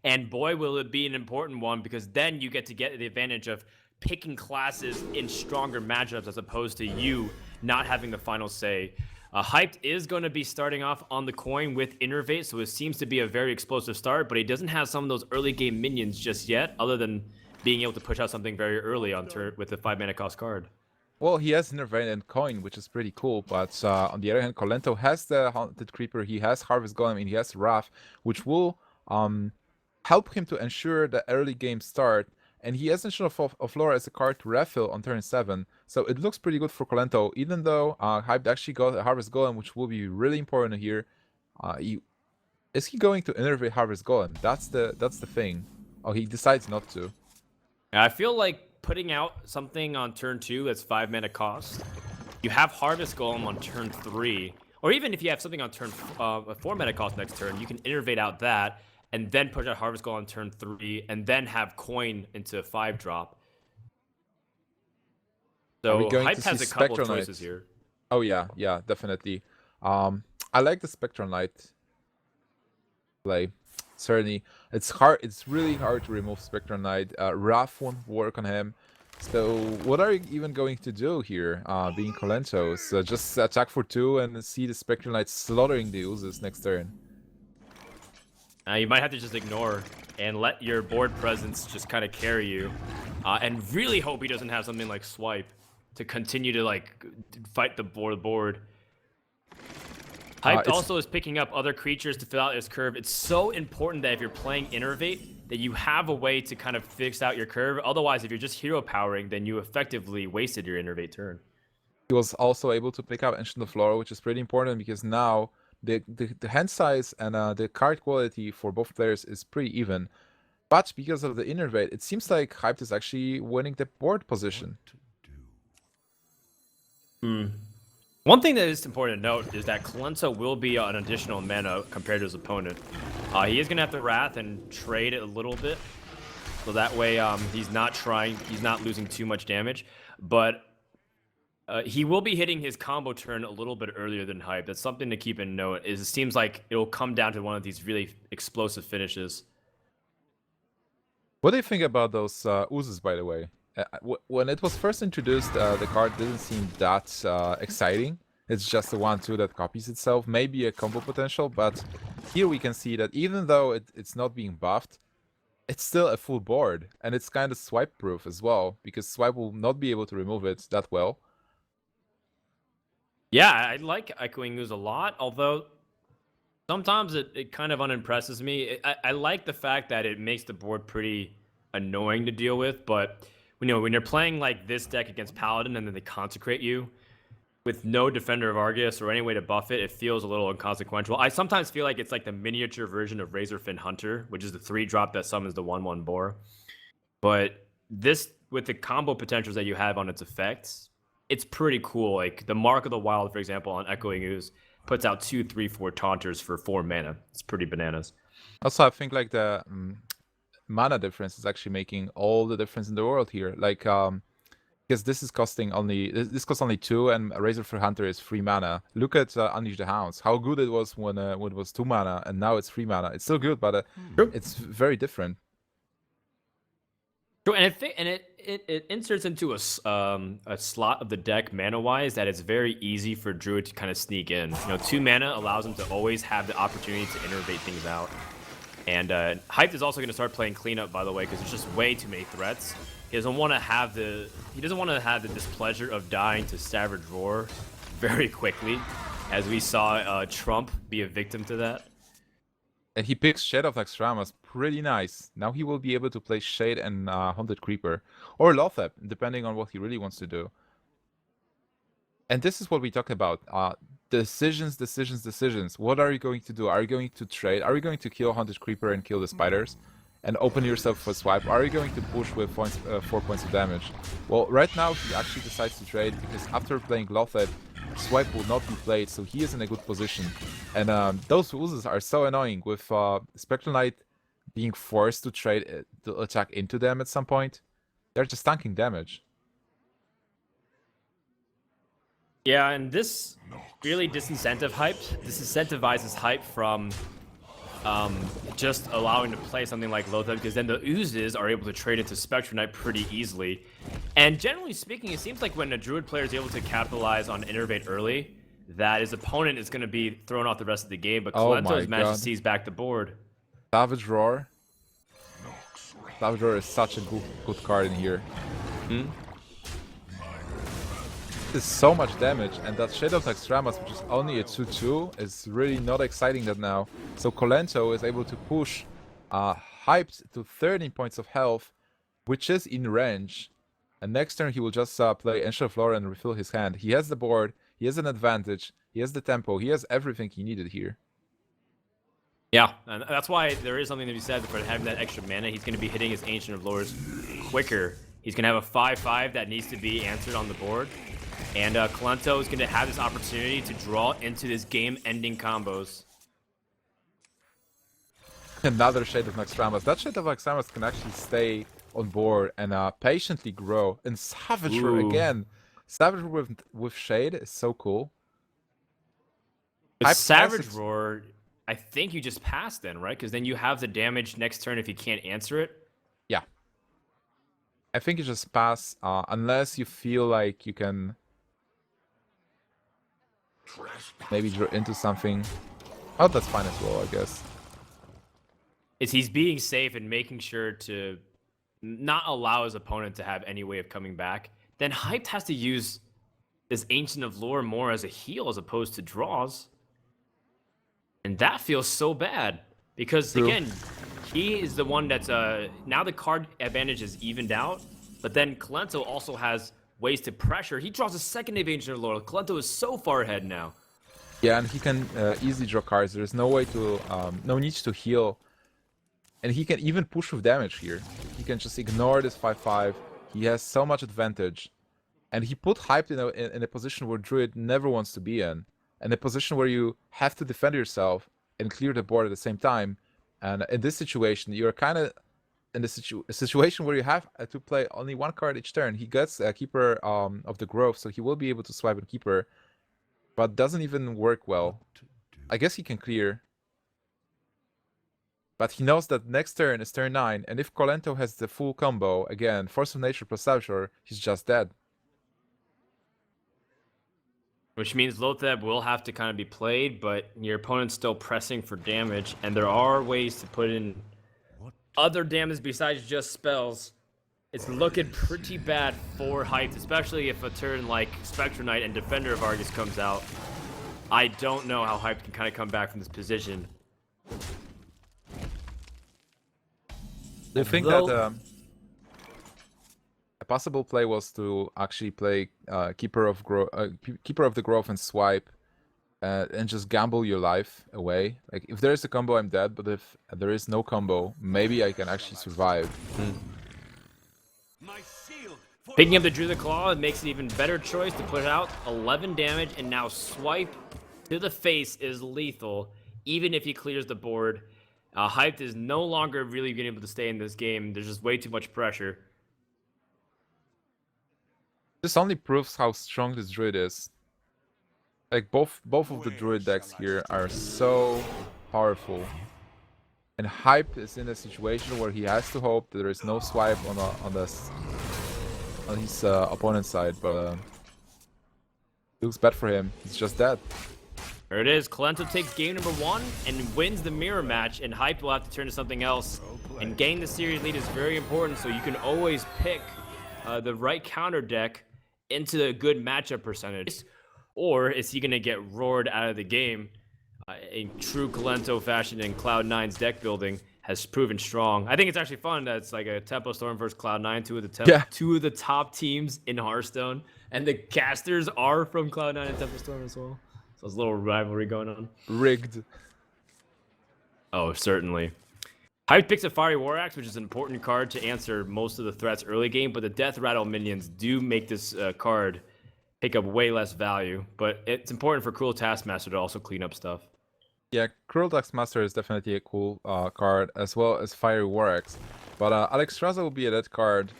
And boy, will it be an important one, because then you get to get the advantage of picking classes in stronger matchups as opposed to you not having the final say. Hyped is going to be starting off on the coin with Innervate, so it seems to be a very explosive start, but he doesn't have some of those early game minions just yet, other than being able to push out something very early on turn with the 5 mana cost card. Well, he has Innervate and Coin, which is pretty cool, but on the other hand, Kolento has the Haunted Creeper, he has Harvest Golem, and he has Wrath, which will help him to ensure the early game start, and he has Ancient of Lore as a card to refill on turn 7, so it looks pretty good for Kolento, even though Hyped actually got a Harvest Golem, which will be really important here. Is he going to Innervate Harvest Golem? That's the thing. Oh, he decides not to. I feel like putting out something on turn 2 that's 5 mana cost. You have Harvest Golem on turn 3, or even if you have something on turn 4 mana cost next turn, you can Innervate out that, and then push out Harvest Golem on turn 3, and then have Coin into 5-drop. So Hype has a couple of choices here. Oh yeah, definitely. I like the Spectral Knight play. Certainly, it's hard. It's really hard to remove Spectral Knight. Wrath won't work on him. So what are you even going to do here, being Kolento? So just attack for 2 and see the Spectral Knight slaughtering the Uzis next turn. You might have to just ignore and let your board presence just kind of carry you, and really hope he doesn't have something like Swipe to continue to like fight the board. Hyped also is picking up other creatures to fill out his curve. It's so important that if you're playing Innervate, that you have a way to kind of fix out your curve. Otherwise, if you're just hero powering, then you effectively wasted your Innervate turn. He was also able to pick up Ancient of Lore, which is pretty important because now the hand size and the card quality for both players is pretty even. But because of the Innervate, it seems like Hyped is actually winning the board position. One thing that is important to note is that Kolento will be an additional mana compared to his opponent. He is going to have to Wrath and trade it a little bit, so that way he's not losing too much damage. But he will be hitting his combo turn a little bit earlier than Hype. That's something to keep in note. It seems like it'll come down to one of these really explosive finishes. What do you think about those Uzis, by the way? When it was first introduced, the card didn't seem that exciting. It's just a 1/2 that copies itself, maybe a combo potential, but here we can see that even though it's not being buffed, it's still a full board, and it's kind of swipe proof as well, because swipe will not be able to remove it that well. Yeah, I like Echoing Ooze a lot, although sometimes it kind of unimpresses me. I like the fact that it makes the board pretty annoying to deal with, but when you're playing like this deck against Paladin and then they consecrate you with no Defender of Argus or any way to buff it, it feels a little inconsequential. I sometimes feel like it's like the miniature version of Razorfin Hunter, which is the 3-drop that summons the 1/1 boar. But this, with the combo potentials that you have on its effects, it's pretty cool. Like the Mark of the Wild, for example, on Echoing Ooze puts out 2, 3, 4 Taunters for 4 mana. It's pretty bananas. Also, I think like the mana difference is actually making all the difference in the world here. Like, because this costs only 2, and Razor for Hunter is 3 mana. Look at Unleash the Hounds. How good it was when it was 2 mana, and now it's 3 mana. It's still good, but it's very different. True, and it inserts into a slot of the deck mana-wise that it's very easy for Druid to kind of sneak in. 2 mana allows him to always have the opportunity to Innervate things out. And Hyped is also going to start playing cleanup, by the way, because there's just way too many threats. He doesn't want to have the displeasure of dying to Savage Roar very quickly, as we saw Trump be a victim to that. And he picks Shade of Naxxramas, pretty nice. Now he will be able to play Shade and Haunted Creeper, or Lothep, depending on what he really wants to do. And this is what we talk about. Decisions. What are you going to do? Are you going to trade? Are you going to kill Haunted Creeper and kill the spiders? And open yourself for swipe? Are you going to push with 4 points of damage? Well, right now he actually decides to trade, because after playing Lothep, swipe will not be played, so he is in a good position. And those Uzis are so annoying, with Spectral Knight being forced to trade to attack into them at some point. They're just tanking damage. Yeah, and this really disincentivizes Hype from just allowing to play something like Lothar, because then the oozes are able to trade into Spectrum Knight pretty easily. And generally speaking, it seems like when a Druid player is able to capitalize on Innervate early, that his opponent is going to be thrown off the rest of the game. But Kolento has managed to seize back the board. Savage Roar. Savage Roar is such a good card in here. This is so much damage, and that Shade of Naxxramas, which is only a 2-2, is really not exciting that now. So Kolento is able to push Hyped to 13 points of health, which is in range. And next turn he will just play Ancient Flora and refill his hand. He has the board, he has an advantage, he has the tempo, he has everything he needed here. Yeah, and that's why there is something to be said for having that extra mana. He's going to be hitting his Ancient of Lores quicker. He's going to have a 5-5 that needs to be answered on the board. And Kolento is going to have this opportunity to draw into this game-ending combos. Another Shade of Naxxramas. That Shade of Naxxramas can actually stay on board and patiently grow. And Savage Roar again. Savage Roar with Shade is so cool. With Savage Roar, I think you just pass then, right? Because then you have the damage next turn if you can't answer it. Yeah. I think you just pass unless you feel like you can maybe draw into something. Oh, that's fine as well, I guess. He's being safe and making sure to not allow his opponent to have any way of coming back. Then Hyped has to use this Ancient of Lore more as a heal as opposed to draws. And that feels so bad. Because, again, he is the one that's... now the card advantage is evened out. But then Kolento also has ways to pressure. He draws a second Ancient of Lore. Kolento is so far ahead now. Yeah, and he can easily draw cards. There's no way to... no need to heal. And he can even push with damage here. He can just ignore this 5-5. He has so much advantage. And he put Hyped in a position where Druid never wants to be in. And a position where you have to defend yourself and clear the board at the same time. And in this situation, you're kind of in a situation where you have to play only one card each turn. He gets a Keeper of the Grove, so he will be able to swipe and Keeper. But doesn't even work well. I guess he can clear. But he knows that next turn is turn 9, and if Kolento has the full combo, again, Force of Nature plus Savage Roar, he's just dead. Which means Lothar will have to kind of be played, but your opponent's still pressing for damage, and there are ways to put in other damage besides just spells. It's looking pretty bad for Hyped, especially if a turn like Spectrum Knight and Defender of Argus comes out. I don't know how Hyped can kind of come back from this position. I think that a possible play was to actually play Keeper of the Grove and swipe and just gamble your life away. Like, if there is a combo, I'm dead, but if there is no combo, maybe I can actually survive. Picking up the Druid Claw makes an even better choice to put out 11 damage, and now swipe to the face is lethal, even if he clears the board. Hyped is no longer really being able to stay in this game. There's just way too much pressure. This only proves how strong this Druid is. Like, both of the Druid decks here are so powerful. And Hyped is in a situation where he has to hope that there is no swipe on his opponent's side, but it looks bad for him. He's just dead. There it is. Kolento takes game number 1 and wins the mirror match, and Hyped will have to turn to something else. And getting the series lead is very important, so you can always pick the right counter deck into a good matchup percentage. Or is he going to get roared out of the game? In true Kolento fashion in Cloud9's deck building has proven strong. I think it's actually fun that it's like a Tempo Storm versus Cloud9, two of the top teams in Hearthstone, and the casters are from Cloud9 and Tempo Storm as well. So there's a little rivalry going on. Rigged. Oh, certainly. Hyped picks a Fiery War Axe, which is an important card to answer most of the threats early game, but the Death Rattle minions do make this card pick up way less value. But it's important for Cruel Taskmaster to also clean up stuff. Yeah, Cruel Taskmaster is definitely a cool card, as well as Fiery War Axe. But Alexstrasza will be a dead card,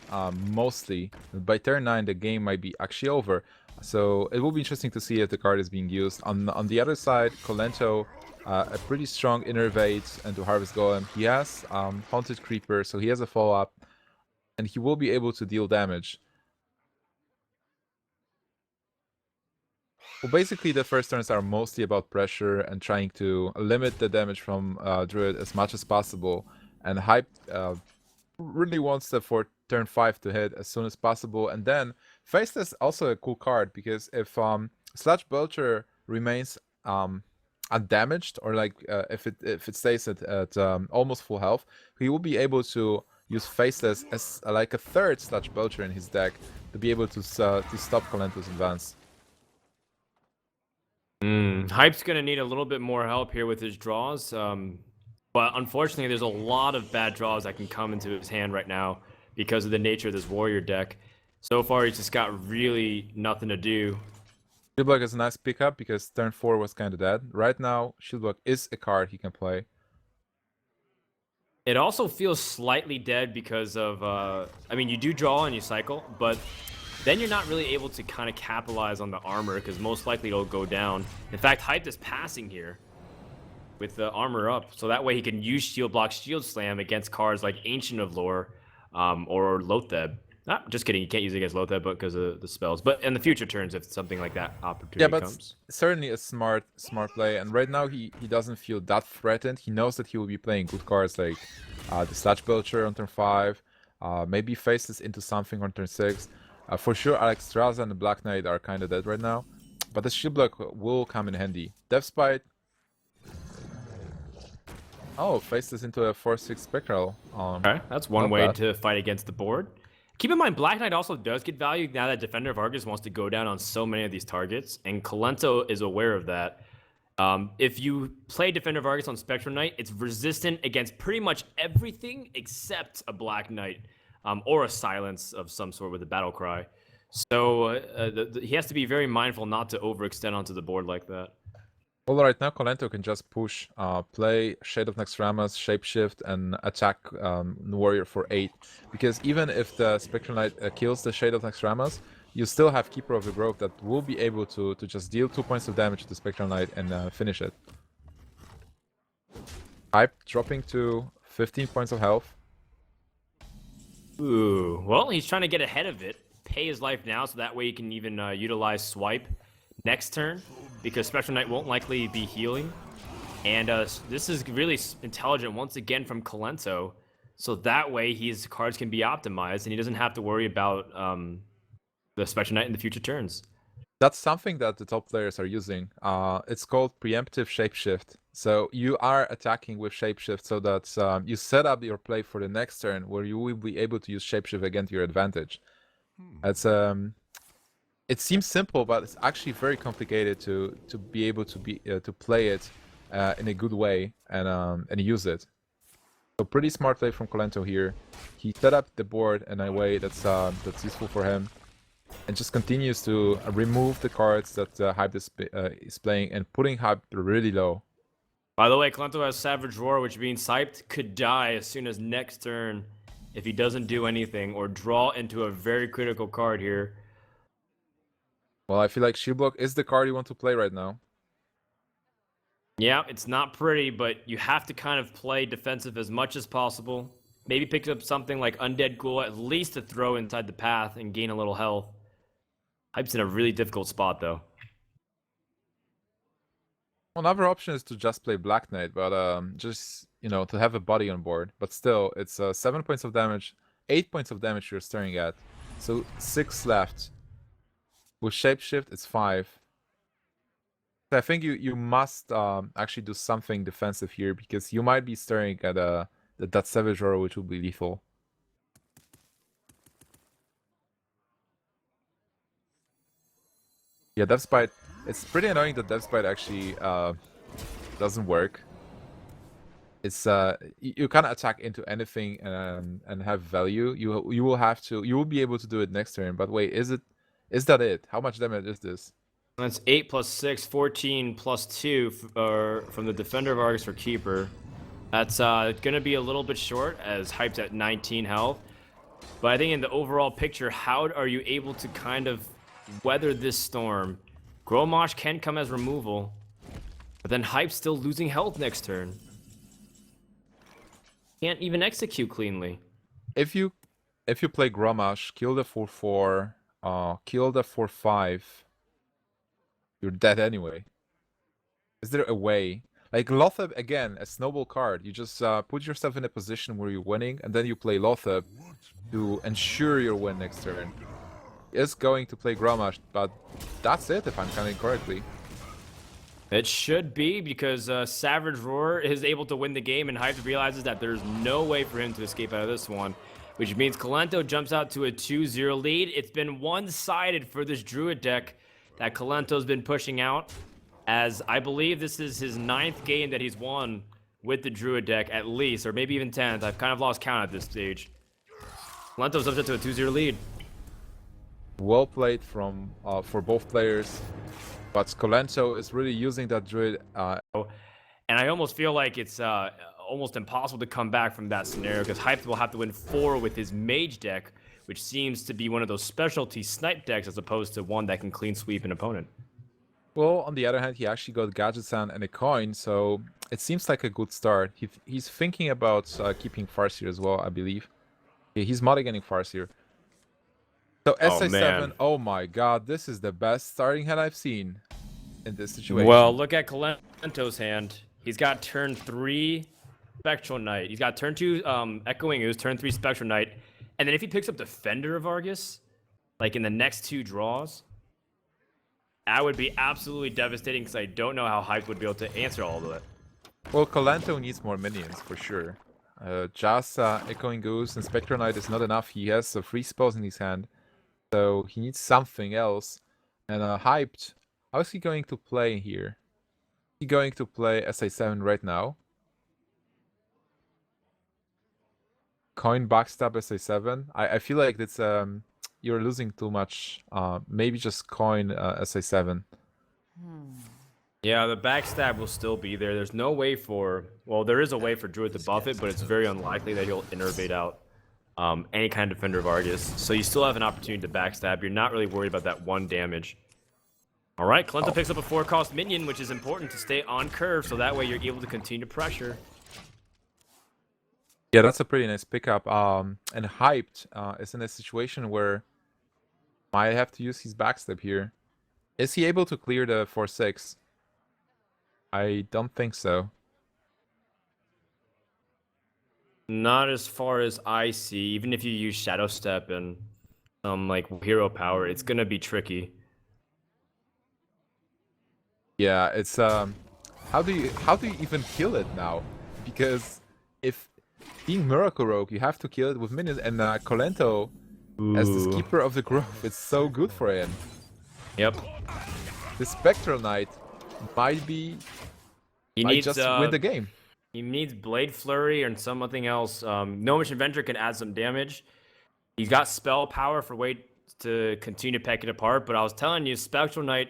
mostly. By turn 9, the game might be actually over. So it will be interesting to see if the card is being used. On the other side, Kolento a pretty strong innervate and to harvest golem. He has haunted creeper, so he has a follow-up, and he will be able to deal damage. Well, basically the first turns are mostly about pressure and trying to limit the damage from Druid as much as possible. And Hype really wants the for turn 5 to hit as soon as possible. And then Faceless also a cool card, because if Sludge Belcher remains undamaged, or like if it stays at almost full health, he will be able to use Faceless as like a third Sludge Belcher in his deck to be able to stop Kolento's advance. Hype's gonna need a little bit more help here with his draws, but unfortunately there's a lot of bad draws that can come into his hand right now because of the nature of this warrior deck. So far he's just got really nothing to do. Shieldblock is a nice pickup because turn 4 was kind of dead. Right now, Shieldblock is a card he can play. It also feels slightly dead because of, I mean, you do draw and you cycle, but then you're not really able to kind of capitalize on the armor because most likely it'll go down. In fact, Hype is passing here with the armor up, so that way he can use Shield Block, Shield Slam against cards like Ancient of Lore or Lotheb. Just kidding, you can't use it against Lotheb because of the spells. But in the future turns, if something like that opportunity comes. Certainly a smart play. And right now he doesn't feel that threatened. He knows that he will be playing good cards like the Sludge Belcher on turn 5, maybe Faceless into something on turn 6. For sure, Naxxramas and the Black Knight are kind of dead right now, but the Shield Block will come in handy. Deathspite. Oh, Faceless into a 4/6 Spectral. Okay, that's one way to fight against the board. Keep in mind, Black Knight also does get value now that Defender of Argus wants to go down on so many of these targets, and Kolento is aware of that. If you play Defender of Argus on Spectral Knight, it's resistant against pretty much everything except a Black Knight. Or a silence of some sort with a battle cry. So he has to be very mindful not to overextend onto the board like that. Well, right now Kolento can just push, play Shade of Naxxramas, Shapeshift, and attack Warrior for 8. Because even if the Spectral Knight kills the Shade of Naxxramas, you still have Keeper of the Grove that will be able to just deal 2 points of damage to the Spectral Knight and finish it. Hype dropping to 15 points of health. Ooh, well, he's trying to get ahead of it, pay his life now, so that way he can even utilize Swipe next turn, because Spectral Knight won't likely be healing. And this is really intelligent once again from Kolento, so that way his cards can be optimized, and he doesn't have to worry about the Spectral Knight in the future turns. That's something that the top players are using. It's called preemptive Shapeshift. So you are attacking with Shapeshift so that you set up your play for the next turn where you will be able to use Shapeshift again to your advantage. It's it seems simple, but it's actually very complicated to be able to play it in a good way and use it. So pretty smart play from Kolento here. He set up the board in a way that's useful for him, and just continues to remove the cards that Hype is playing and putting Hype really low. By the way, Kolento has Savage Roar, which means Hype could die as soon as next turn if he doesn't do anything or draw into a very critical card here. Well, I feel like Shieldblock is the card you want to play right now. Yeah, it's not pretty, but you have to kind of play defensive as much as possible. Maybe pick up something like Undead Ghoul, at least to throw inside the path and gain a little health. Hype's in a really difficult spot, though. Another option is to just play Black Knight, but just, you know, to have a body on board. But still, it's 7 points of damage, 8 points of damage you're staring at. So 6 left. With Shapeshift, it's 5. So I think you must actually do something defensive here, because you might be staring at that Savage Roar, which will be lethal. Yeah, Deathspite. It's pretty annoying that Deathspite actually doesn't work. It's you can't attack into anything and have value. You will be able to do it next turn. But wait, is that it? How much damage is this? That's 8 plus 6, 14 plus 2 from the Defender of Argus for Keeper. That's gonna be a little bit short as Hype's at 19 health. But I think in the overall picture, how are you able to kind of weather this storm? Grommash can come as removal. But then Hype's still losing health next turn. Can't even execute cleanly. If you play Grommash, kill the 4/4, kill the 4/5, you're dead anyway. Is there a way? Like Lotheb, again, a snowball card. You just put yourself in a position where you're winning, and then you play Lotheb to ensure your win next turn. He is going to play Grommash, but that's it if I'm counting correctly. It should be, because Savage Roar is able to win the game, and Hype realizes that there's no way for him to escape out of this one, which means Kolento jumps out to a 2-0 lead. It's been one-sided for this Druid deck that Kolento's been pushing out, as I believe this is his 9th game that he's won with the Druid deck, at least, or maybe even 10th. I've kind of lost count at this stage. Kolento's up to a 2-0 lead. Well played from for both players. But Kolento is really using that Druid. And I almost feel like it's almost impossible to come back from that scenario, because Hype will have to win 4 with his Mage deck, which seems to be one of those specialty snipe decks as opposed to one that can clean sweep an opponent. Well, on the other hand, he actually got Gadget Sand and a coin, so it seems like a good start. He's thinking about keeping Farseer as well, I believe. Yeah, he's mulliganing Farseer. So SA7, oh my god, this is the best starting hand I've seen in this situation. Well, look at Kolento's hand. He's got turn 3 Spectral Knight. He's got turn 2 Echoing Ooze, turn 3 Spectral Knight. And then if he picks up Defender of Argus, like in the next 2 draws, that would be absolutely devastating, because I don't know how Hype would be able to answer all of it. Well, Kolento needs more minions, for sure. Just Echoing Ooze and Spectral Knight is not enough. He has 3 spells in his hand. So he needs something else. And Hyped, how is he going to play here? Is he going to play SA7 right now? Coin backstab SA7? I feel like it's you're losing too much. Maybe just coin SA7. Yeah, the backstab will still be there. There's no way for... Well, there is a way for Druid to buff it, but it's very unlikely that he'll innervate out any kind of Defender of Argus. So you still have an opportunity to backstab. You're not really worried about that 1 damage. All right, Kolento picks up a 4-cost minion, which is important to stay on curve, so that way you're able to continue to pressure. Yeah, that's a pretty nice pickup. And Hyped is in a situation where might have to use his backstab here. Is he able to clear the 4/6? I don't think so. Not as far as I see. Even if you use Shadow Step and some like hero power, it's gonna be tricky. Yeah, it's how do you even kill it now? Because if being Miracle Rogue, you have to kill it with minions, and Kolento as the Keeper of the Grove, it's so good for him. Yep. The Spectral Knight might be just win the game. He needs Blade Flurry or something else. Gnomish Inventor can add some damage. He's got spell power for way to continue to peck it apart, but I was telling you, Spectral Knight,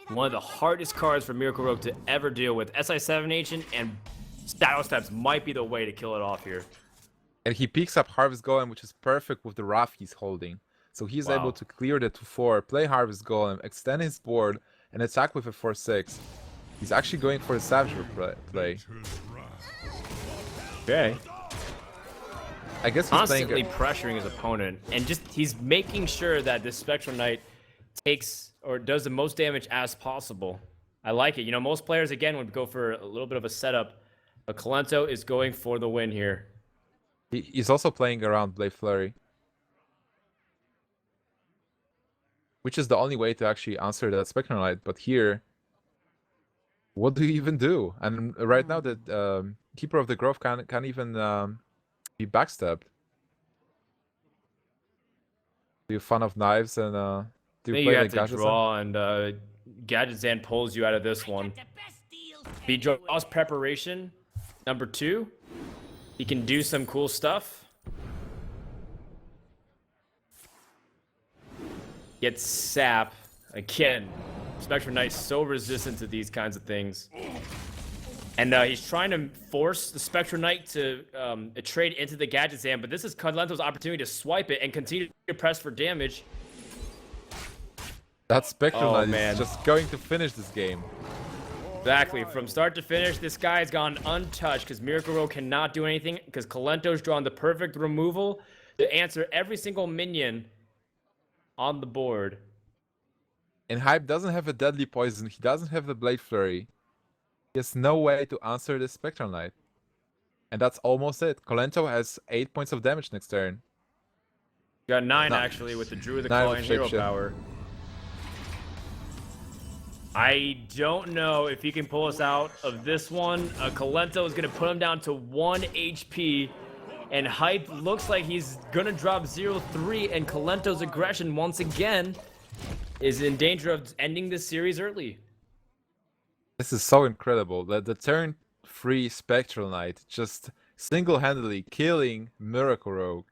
one of the hardest cards for Miracle Rogue to ever deal with. SI7 Ancient and Shadow Steps might be the way to kill it off here. And he picks up Harvest Golem, which is perfect with the Wrath he's holding. So he's able to clear the 2/4, play Harvest Golem, extend his board, and attack with a 4/6. He's actually going for the Savage play. Okay. I guess he's constantly pressuring his opponent, and just he's making sure that this Spectral Knight takes or does the most damage as possible. I like it. You know, most players again would go for a little bit of a setup, but Kolento is going for the win here. He's also playing around Blade Flurry, which is the only way to actually answer that Spectral Knight. But here, what do you even do? And right now, the Keeper of the Grove can't even be backstabbed. Do you fun of knives and do you play like Gadget draw and Gadget Zan pulls you out of this one. He draws Preparation, number 2. He can do some cool stuff. Gets Sap. Again, Spectral Knight's so resistant to these kinds of things. And he's trying to force the Spectral Knight to trade into the Gadget Zan, but this is Kolento's opportunity to swipe it and continue to press for damage. That Spectral Knight is just going to finish this game. Exactly. From start to finish, this guy has gone untouched because Miracle Row cannot do anything because Kolento's drawn the perfect removal to answer every single minion on the board. And Hype doesn't have a deadly poison. He doesn't have the Blade Flurry. He has no way to answer this Spectral Knight. And that's almost it. Kolento has 8 points of damage next turn. Got 9 actually with the Druid, the 9 Claw, with and Hero Shapeshift. Power. I don't know if he can pull us out of this one. Kolento is going to put him down to 1 HP. And Hype looks like he's going to drop 0-3. And Kolento's aggression, once again, is in danger of ending this series early. This is so incredible. The turn 3 Spectral Knight just single-handedly killing Miracle Rogue.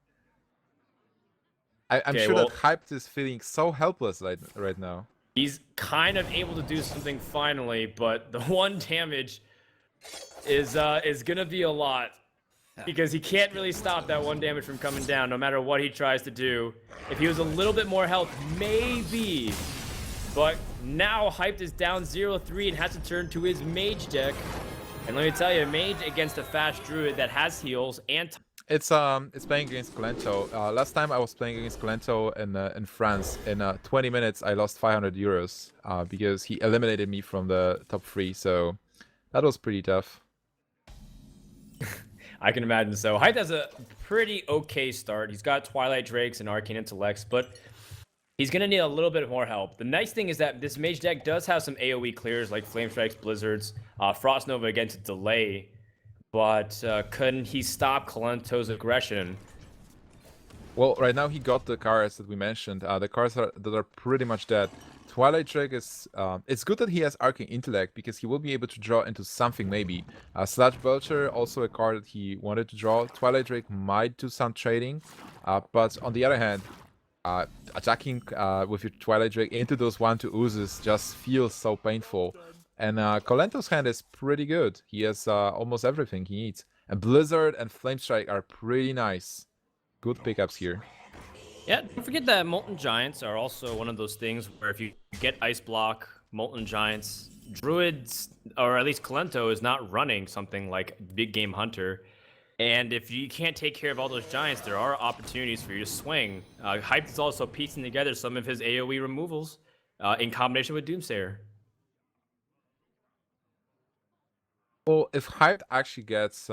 I'm Okay, sure well, that Hyped is feeling so helpless right now. he's kind of able to do something finally, but the 1 damage is gonna be a lot because he can't really stop that 1 damage from coming down, no matter what he tries to do. If he was a little bit more health, maybe. But now Hyped is down 0-3 and has to turn to his Mage deck. And let me tell you, Mage against a fast Druid that has heals and It's playing against Kolento. Last time I was playing against Kolento in France. In 20 minutes, I lost 500 euros because he eliminated me from the top 3. So that was pretty tough. I can imagine so. Hyped has a pretty okay start. He's got Twilight Drakes and Arcane Intellects, but he's going to need a little bit more help. The nice thing is that this Mage deck does have some AoE clears like Flame Strikes, Blizzards, Frost Nova against Delay. But couldn't he stop Kolento's aggression? Well, right now he got the cards that we mentioned. The cards that are pretty much dead. Twilight Drake is... it's good that he has Arcane Intellect because he will be able to draw into something maybe. Sludge Belcher, also a card that he wanted to draw. Twilight Drake might do some trading. But on the other hand, attacking with your Twilight Drake into those 1-2 oozes just feels so painful. And Kolento's hand is pretty good. He has almost everything he needs. And Blizzard and Flame Strike are pretty nice. Good pickups here. Yeah, don't forget that Molten Giants are also one of those things where if you get Ice Block, Molten Giants, Druids, or at least Kolento is not running something like Big Game Hunter. And if you can't take care of all those Giants, there are opportunities for you to swing. Hyped is also piecing together some of his AoE removals in combination with Doomsayer. Well, if Hyde actually gets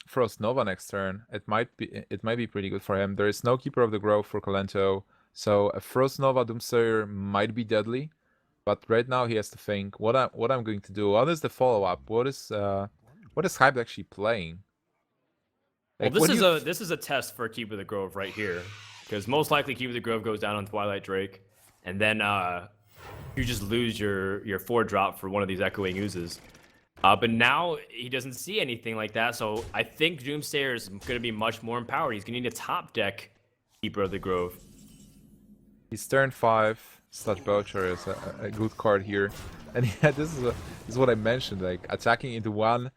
Frost Nova next turn, it might be pretty good for him. There is no Keeper of the Grove for Kolento, so a Frost Nova Doomsayer might be deadly. But right now he has to think what I'm going to do. What is the follow-up? What is Hyde actually playing? Like, well, this is a test for Keeper of the Grove right here, because most likely Keeper of the Grove goes down on Twilight Drake, and then you just lose your 4-drop for one of these Echoing Oozes. But now he doesn't see anything like that, so I think Doomsayer is going to be much more empowered. He's going to need a top deck Keeper of the Grove. He's turn 5. Sludge Belcher is a good card here, and yeah, this is what I mentioned. Like attacking into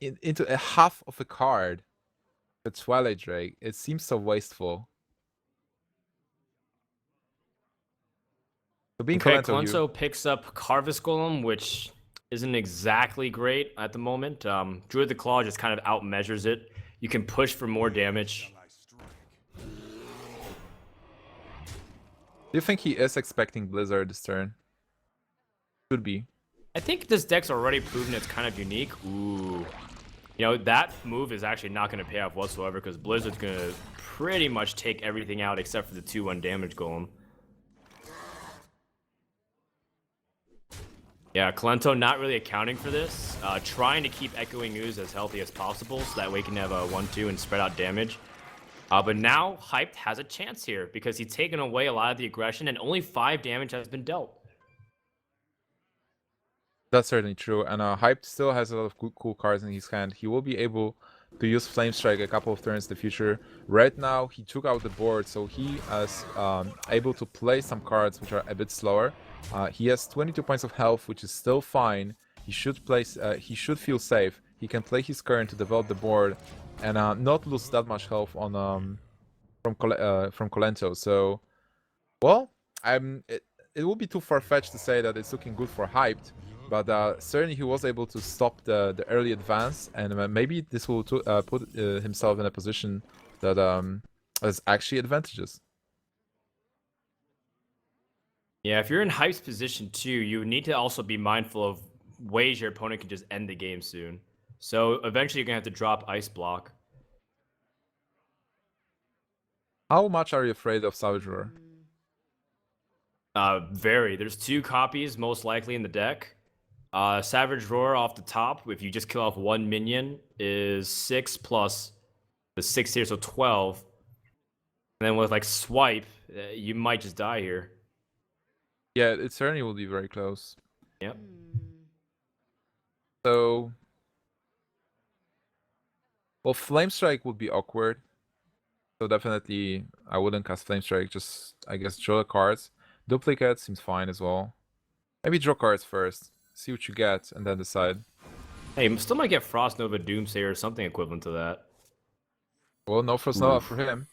into a half of a card. The Twilight Drake. It seems so wasteful. So being Okay, Kolento picks up Carvus Golem, which isn't exactly great at the moment. Druid the Claw just kind of outmeasures it. You can push for more damage. Do you think he is expecting Blizzard this turn? Could be. I think this deck's already proven it's kind of unique. Ooh. You know, that move is actually not going to pay off whatsoever because Blizzard's going to pretty much take everything out except for the 2-1 damage golem. Yeah, Kolento not really accounting for this. Trying to keep Echoing Ooze as healthy as possible so that way he can have a 1-2 and spread out damage. But now Hyped has a chance here because he's taken away a lot of the aggression and only 5 damage has been dealt. That's certainly true. And Hype still has a lot of cool cards in his hand. He will be able to use Flame Strike a couple of turns in the future. Right now, he took out the board, so he is able to play some cards which are a bit slower. He has 22 points of health, which is still fine. He should he should feel safe. He can play his current to develop the board and not lose that much health on from Kolento. So, well, it would be too far-fetched to say that it's looking good for Hyped, But certainly he was able to stop the early advance, and maybe this will put himself in a position that has actually advantages. Yeah, if you're in Hype's position too, you need to also be mindful of ways your opponent can just end the game soon. So eventually you're gonna have to drop Ice Block. How much are you afraid of Savage Roar? Very. There's 2 copies most likely in the deck. Savage Roar off the top, if you just kill off 1 minion, is 6 plus the 6 here, so 12. And then with like Swipe, you might just die here. Yeah, it certainly will be very close. Yep. So, well, Flame Strike would be awkward. So definitely, I wouldn't cast Flame Strike. Just, I guess, draw the cards. Duplicate seems fine as well. Maybe draw cards first, see what you get, and then decide. Hey, still might get Frost Nova Doomsayer or something equivalent to that. Well, no Frost Nova for him.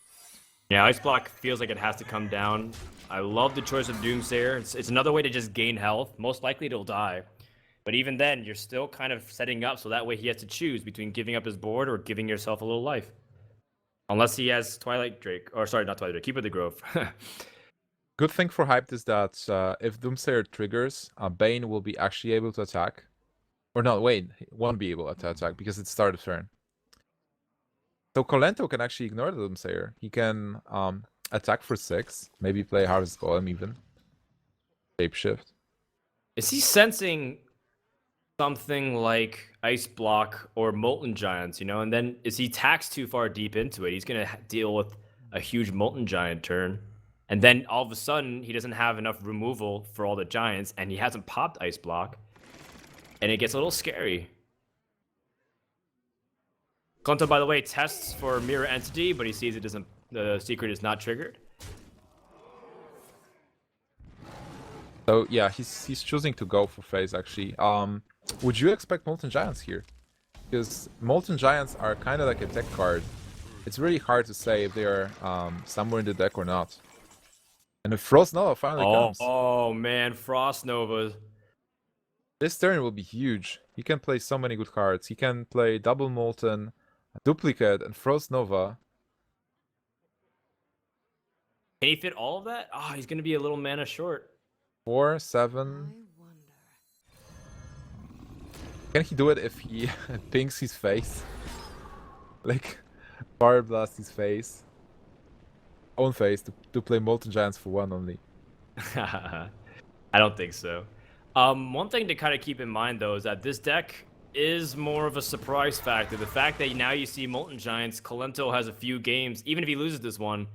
Yeah, Ice Block feels like it has to come down. I love the choice of Doomsayer. It's another way to just gain health. Most likely it'll die. But even then, you're still kind of setting up so that way he has to choose between giving up his board or giving yourself a little life. Unless he has Twilight Drake. Or sorry, not Twilight Drake. Keeper of the Grove. Good thing for Hyped is that if Doomsayer triggers, Bane will be actually able to attack. Or no, wait, he won't be able to attack because it's start of turn. So Kolento can actually ignore the Doomsayer. He can attack for 6, maybe play Harvest Golem even. Shapeshift. Is he sensing something like Ice Block or Molten Giants, you know? And then is he taxed too far deep into it? He's going to deal with a huge Molten Giant turn. And then all of a sudden, he doesn't have enough removal for all the Giants, and he hasn't popped Ice Block. And it gets a little scary. Kolento, by the way, tests for Mirror Entity, but he sees it doesn't. The secret is not triggered. So yeah, he's choosing to go for phase actually. Would you expect Molten Giants here? Because Molten Giants are kind of like a deck card. It's really hard to say if they are somewhere in the deck or not. And if Frost Nova finally comes. Oh man, Frost Nova. This turn will be huge. He can play so many good cards. He can play double Molten, Duplicate, and Frost Nova. Can he fit all of that? Oh, he's gonna be a little mana short. 4, 7. Can he do it if he pings his face? Like, Fire Blast his face. Own face to play Molten Giants for 1 only. I don't think so. One thing to kind of keep in mind though is that this deck is more of a surprise factor. The fact that now you see Molten Giants, Kolento has a few games, even if he loses this one,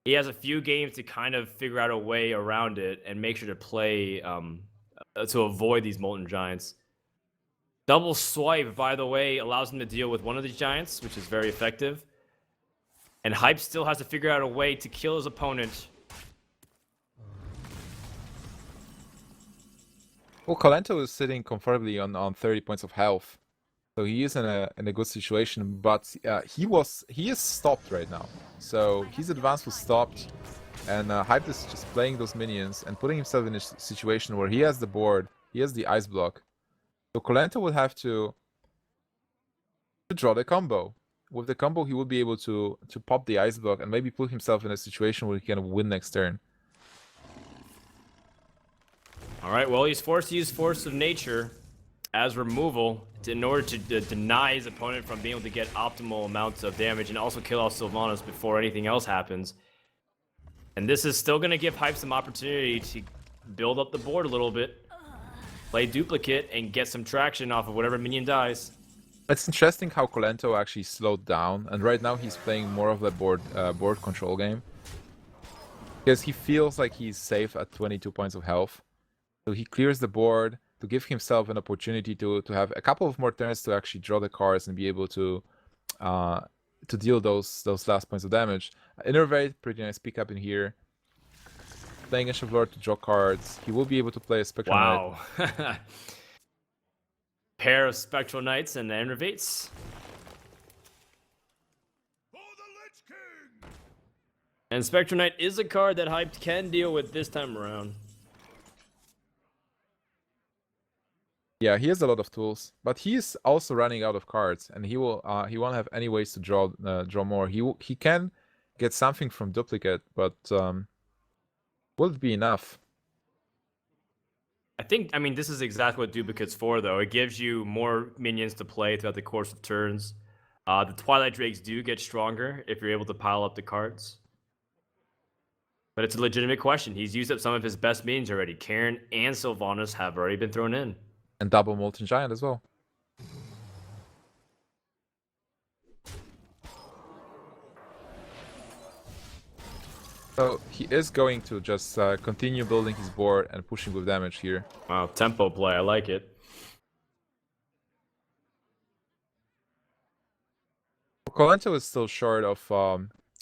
he has a few games to kind of figure out a way around it and make sure to play to avoid these Molten Giants. Double Swipe, by the way, allows him to deal with one of these Giants, which is very effective. And Hype still has to figure out a way to kill his opponent. Well, Kolento is sitting comfortably on 30 points of health. So he is in a good situation, but he is stopped right now. So his advance was stopped, and Hype is just playing those minions and putting himself in a situation where he has the board, he has the ice block. So Kolento would have to draw the combo. With the combo, he would be able to pop the ice block and maybe put himself in a situation where he can win next turn. All right, well, he's forced to use Force of Nature as removal in order to deny his opponent from being able to get optimal amounts of damage and also kill off Sylvanas before anything else happens. And this is still going to give Hype some opportunity to build up the board a little bit, play Duplicate, and get some traction off of whatever minion dies. It's interesting how Kolento actually slowed down, and right now he's playing more of the board control game. Because he feels like he's safe at 22 points of health. So he clears the board to give himself an opportunity to have a couple of more turns to actually draw the cards and be able to deal those last points of damage. Innervate, pretty nice pickup in here. Playing a Chevlord to draw cards. He will be able to play a Spectral Knight. Wow. Pair of Spectral Knights and Innervates. And Spectral Knight is a card that Hype can deal with this time around. Yeah, he has a lot of tools, but he is also running out of cards, and he won't have any ways to draw more. He can get something from duplicate, but will it be enough? I mean, this is exactly what duplicate's for, though. It gives you more minions to play throughout the course of turns. The Twilight Drakes do get stronger if you're able to pile up the cards. But it's a legitimate question. He's used up some of his best minions already. Karen and Sylvanas have already been thrown in. And double Molten Giant as well. So he is going to just continue building his board and pushing with damage here. Wow, tempo play. I like it. Kolento is still short of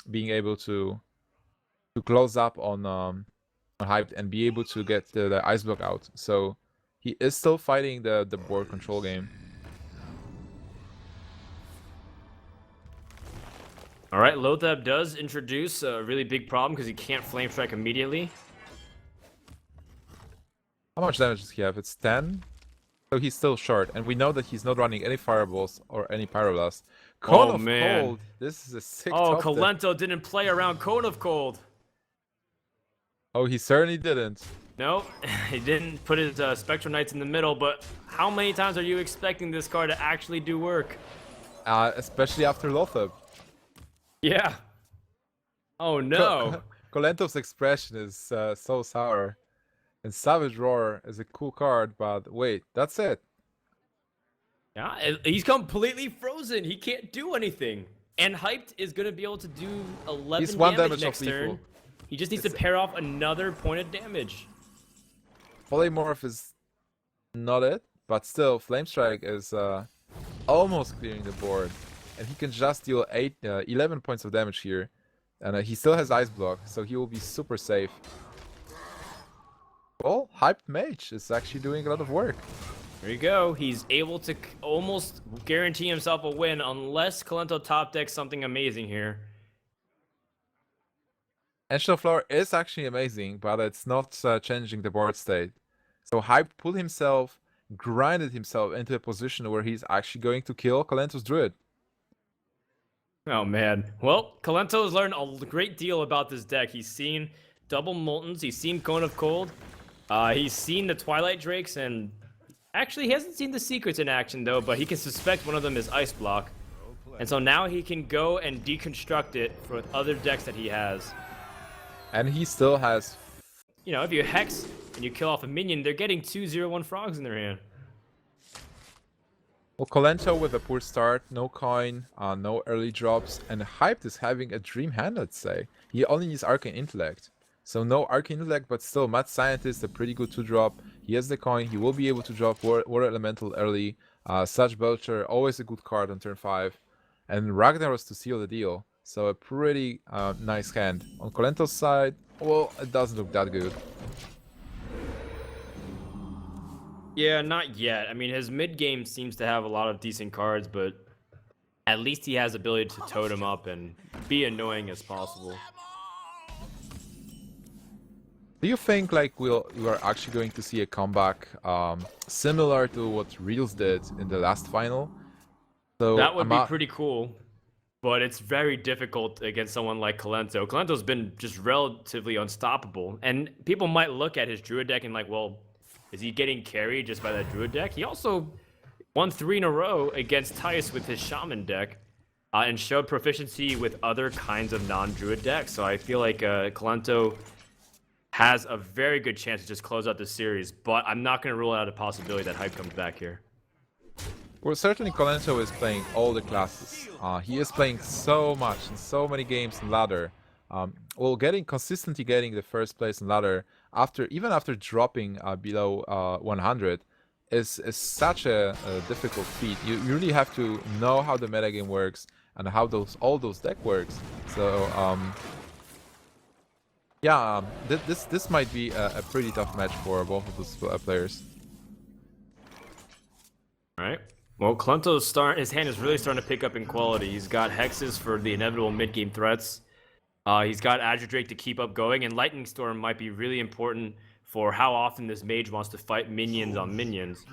being able to close up on Hyped and be able to get the ice block out. So he is still fighting the board control game. All right, Lothab does introduce a really big problem because he can't flame strike immediately. How much damage does he have? It's 10. So he's still short, and we know that he's not running any fireballs or any pyroblast. Cone of Cold. This is a sick. Oh, Kolento didn't play around Cone of Cold. Oh, he certainly didn't. Nope, he didn't put his Spectral Knights in the middle, but how many times are you expecting this card to actually do work? Especially after Lothab. Yeah. Oh no. Kolento's expression is so sour. And Savage Roar is a cool card, but wait, that's it. Yeah, he's completely frozen. He can't do anything. And Hyped is going to be able to do 11 He's one damage damage next off turn. lethal. He just needs to pair off another point of damage. Polymorph is not it, but still, Flame Strike is almost clearing the board. And he can just deal 11 points of damage here. And he still has Ice Block, so he will be super safe. Well, Hyped Mage is actually doing a lot of work. There you go. He's able to almost guarantee himself a win unless Kolento top decks something amazing here. Ancient Flower is actually amazing, but it's not changing the board state. So Hyped pulled himself, grinded himself into a position where he's actually going to kill Kolento's Druid. Oh man. Well, Kolento has learned a great deal about this deck. He's seen double Moltens, he's seen Cone of Cold, he's seen the Twilight Drakes, and actually he hasn't seen the Secrets in action though, but he can suspect one of them is Ice Block. And so now he can go and deconstruct it for other decks that he has. And he still has... You know, if you Hex and you kill off a minion, they're getting 2/0/1 frogs in their hand. Well, Kolento with a poor start, no coin, no early drops, and Hyped is having a dream hand, let's say. He only needs Arcane Intellect. So no Arcane Intellect, but still Mad Scientist, a pretty good 2-drop. He has the coin, he will be able to drop Water Elemental early. Such Belcher, always a good card on turn 5. And Ragnaros to seal the deal. So a pretty nice hand. On Kolento's side, well, it doesn't look that good. Yeah, not yet. I mean, his mid game seems to have a lot of decent cards, but at least he has ability to totem up and be annoying as possible. Do you think like we are actually going to see a comeback similar to what Reels did in the last final? So that would be pretty cool, but it's very difficult against someone like Kolento. Kolento's been just relatively unstoppable, and people might look at his Druid deck and like, well, is he getting carried just by that Druid deck? He also won 3 in a row against Tice with his Shaman deck, and showed proficiency with other kinds of non-Druid decks. So I feel like Kolento has a very good chance to just close out this series, but I'm not going to rule out a possibility that Hype comes back here. Well, certainly Kolento is playing all the classes. He is playing so much in so many games in ladder. Well, consistently getting the first place in ladder even after dropping below 100 is such a difficult feat. You really have to know how the metagame works and how all those deck works. So yeah, this might be a pretty tough match for both of those players. All right. Well, Kolento's his hand is really starting to pick up in quality. He's got Hexes for the inevitable mid-game threats. He's got Azure Drake to keep up going, and Lightning Storm might be really important for how often this mage wants to fight minions on minions.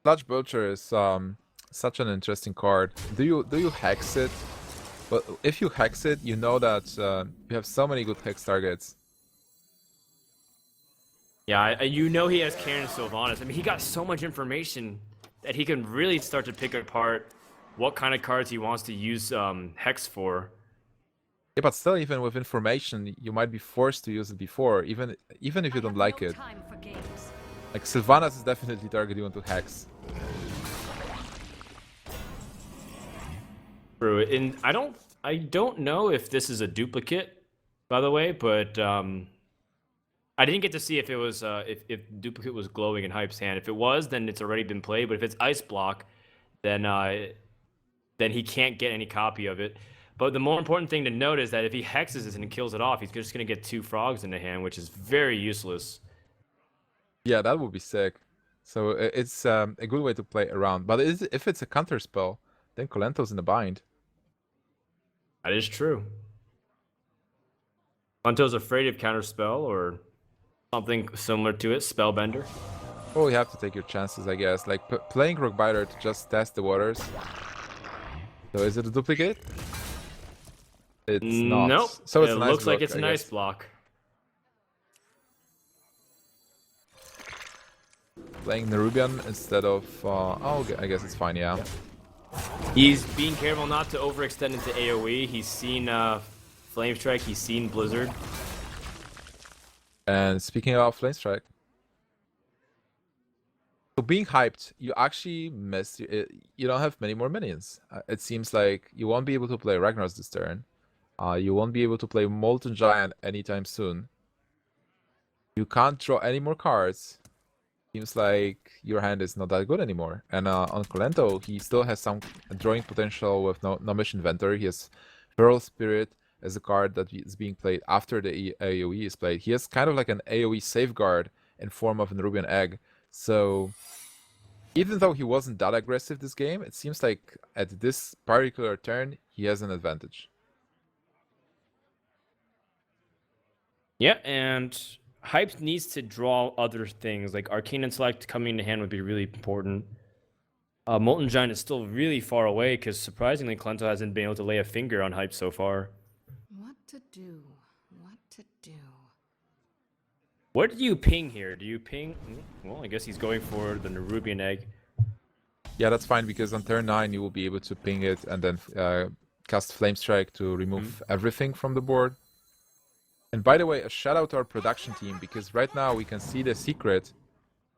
Sludge Belcher is such an interesting card. Do you hex it? Well, if you hex it, you know that you have so many good hex targets. Yeah, you know he has Karen Sylvanas. I mean, he got so much information that he can really start to pick apart what kind of cards he wants to use Hex for. Yeah, but still, even with information, you might be forced to use it before, even if you don't like it. Like Sylvanas is definitely target you want to hex. True, and I don't know if this is a duplicate, by the way, but I didn't get to see if it was if duplicate was glowing in Hype's hand. If it was, then it's already been played. But if it's ice block, then he can't get any copy of it. But the more important thing to note is that if he hexes this and kills it off, he's just gonna get 2 frogs in the hand, which is very useless. Yeah, that would be sick. So it's a good way to play around. But if it's a counter spell, then Kolento's in a bind. That is true. Kolento's afraid of counterspell or something similar to it, Spellbender. Well, you have to take your chances, I guess. Like playing Rockbiter to just test the waters. So is it a duplicate? It's not. Nope. So it's it a nice looks like block, it's a I nice guess. block. Playing Nerubian instead of... oh, I guess it's fine, yeah. He's being careful not to overextend into AoE. He's seen Flame Strike. He's seen Blizzard. And speaking of Flame Strike, so being hyped, you actually missed. You don't have many more minions. It seems like you won't be able to play Ragnaros this turn. You won't be able to play Molten Giant anytime soon. You can't draw any more cards. Seems like your hand is not that good anymore. And on Kolento, he still has some drawing potential with no mission inventory. He has Feral Spirit as a card that is being played after the AoE is played. He has kind of like an AoE safeguard in form of a Nerubian Egg. So even though he wasn't that aggressive this game, it seems like at this particular turn, he has an advantage. Yeah, and Hype needs to draw other things. Like Arcane Intellect coming into hand would be really important. Molten Giant is still really far away because surprisingly, Kolento hasn't been able to lay a finger on Hype so far. What to do? What to do? What do you ping here? Do you ping? Well, I guess he's going for the Nerubian Egg. Yeah, that's fine because on turn 9 you will be able to ping it and then cast Flame Strike to remove everything from the board. And by the way, a shout out to our production team because right now we can see the secret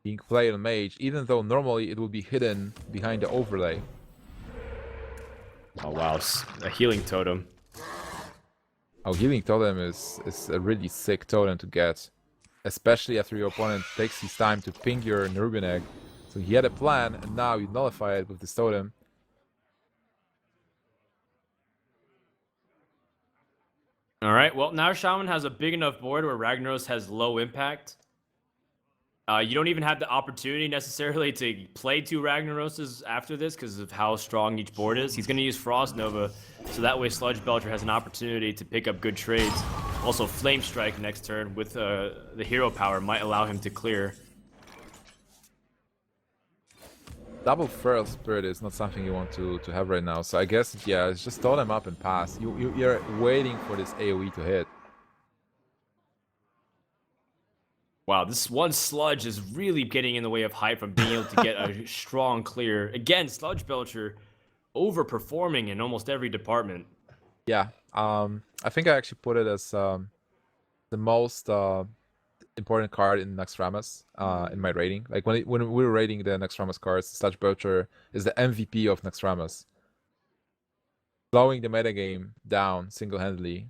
being played on Mage, even though normally it will be hidden behind the overlay. Oh wow, a healing totem. Oh, Healing Totem is a really sick totem to get. Especially after your opponent takes his time to ping your Nerubian Egg. So he had a plan, and now you nullify it with this totem. All right, well, now Shaman has a big enough board where Ragnaros has low impact. You don't even have the opportunity necessarily to play 2 Ragnaroses after this because of how strong each board is. He's going to use Frost Nova, so that way Sludge Belcher has an opportunity to pick up good trades. Also, Flame Strike next turn with the hero power might allow him to clear. Double Feral Spirit is not something you want to have right now, so I guess, yeah, it's just totem up and pass. You're waiting for this AoE to hit. Wow, this one Sludge is really getting in the way of Hype from being able to get a strong clear. Again, Sludge Belcher overperforming in almost every department. Yeah, I think I actually put it as the most important card in Naxxramas in my rating. Like when we were rating the Naxxramas cards, Sludge Belcher is the MVP of Naxxramas. Slowing the metagame down single-handedly.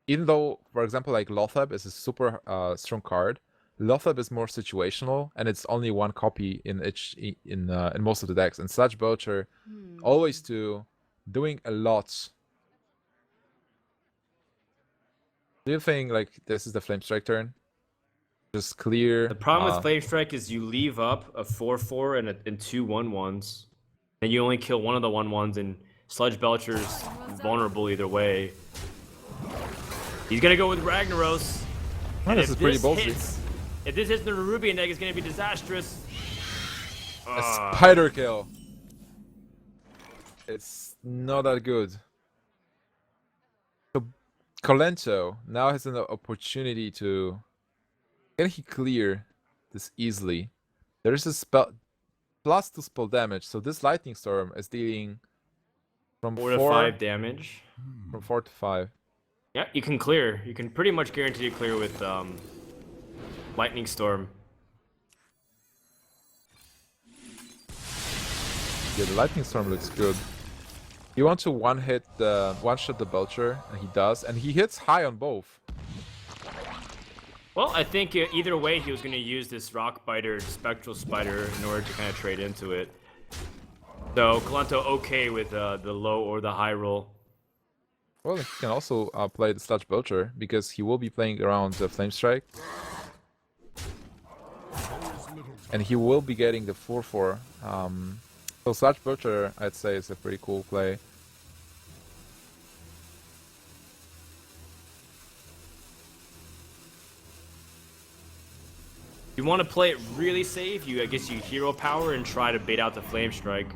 Even though, for example, like Lothab is a super strong card, Lothab is more situational, and it's only 1 copy in most of the decks. And Sludge Belcher, always doing a lot. Do you think like this is the Flame Strike turn? Just clear. The problem with Flame Strike is you leave up a 4/4 and 2 1/1s, and you only kill one of the 1/1s, and Sludge Belcher's vulnerable either way. He's gonna go with Ragnaros. Well, this is pretty ballsy. If this hits the Nerubian Egg, it's gonna be disastrous. A spider kill. It's not that good. So Kolento now has an opportunity to... Can he clear this easily? There is a spell plus 2 spell damage, so this lightning storm is dealing from 4 to 5 damage. From 4 to 5. Yeah, you can clear. You can pretty much guarantee to clear with lightning storm. Yeah, the lightning storm looks good. You want to one-shot the Belcher, and he does, and he hits high on both. Well, I think either way he was going to use this Rock Biter Spectral Spider in order to kind of trade into it. So Kolento okay with the low or the high roll. Well, he can also play the Sludge Belcher, because he will be playing around the Flame Strike. And he will be getting the 4-4. So Sludge Belcher, I'd say, is a pretty cool play. You want to play it really safe, I guess you hero power and try to bait out the Flame Strike.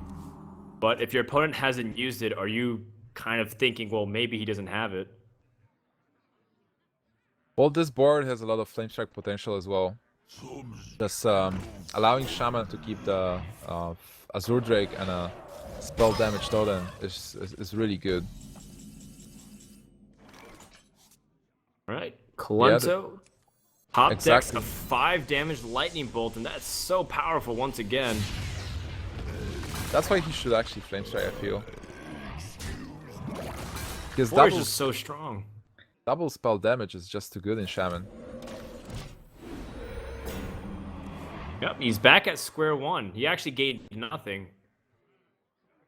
But if your opponent hasn't used it, are you kind of thinking, well, maybe he doesn't have it? Well, this board has a lot of Flame Strike potential as well. Just allowing Shaman to keep the Azure Drake and a spell damage totem is really good. Alright, Kolento top decks exactly. a 5 damage lightning bolt, and that's so powerful once again. That's why he should actually Flame Strike, I feel. Because Four is just so strong. double spell damage is just too good in Shaman. Yep, he's back at square one. He actually gained nothing.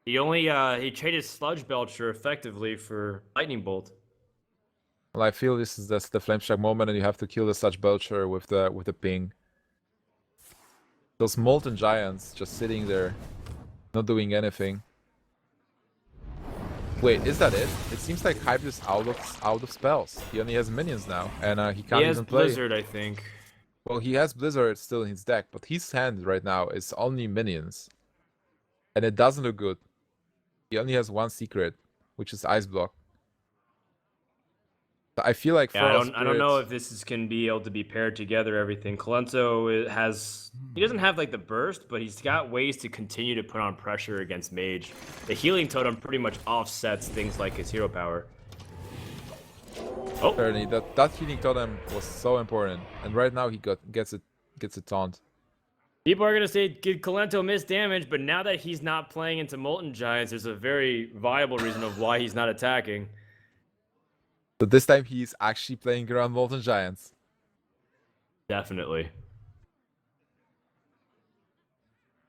He only he traded Sludge Belcher effectively for Lightning Bolt. Well, I feel this is the Flame Strike moment, and you have to kill the Sludge Belcher with the ping. Those Molten Giants just sitting there, not doing anything. Wait, is that it? It seems like Hype is out of spells. He only has minions now, and he can't He has even play. Blizzard, I think. Well, he has Blizzard still in his deck, but his hand right now is only minions. And it doesn't look good. He only has one secret, which is Ice Block. So I feel like Yeah, I don't know if this can be able to be paired together, everything. Kolento he doesn't have like the burst, but he's got ways to continue to put on pressure against Mage. The healing totem pretty much offsets things like his hero power. Oh, Certainly, that healing totem was so important, and right now he gets a taunt. people are gonna say give Kolento miss damage, but now that he's not playing into Molten Giants, there's a very viable reason of why he's not attacking. So this time he's actually playing around Molten Giants. Definitely.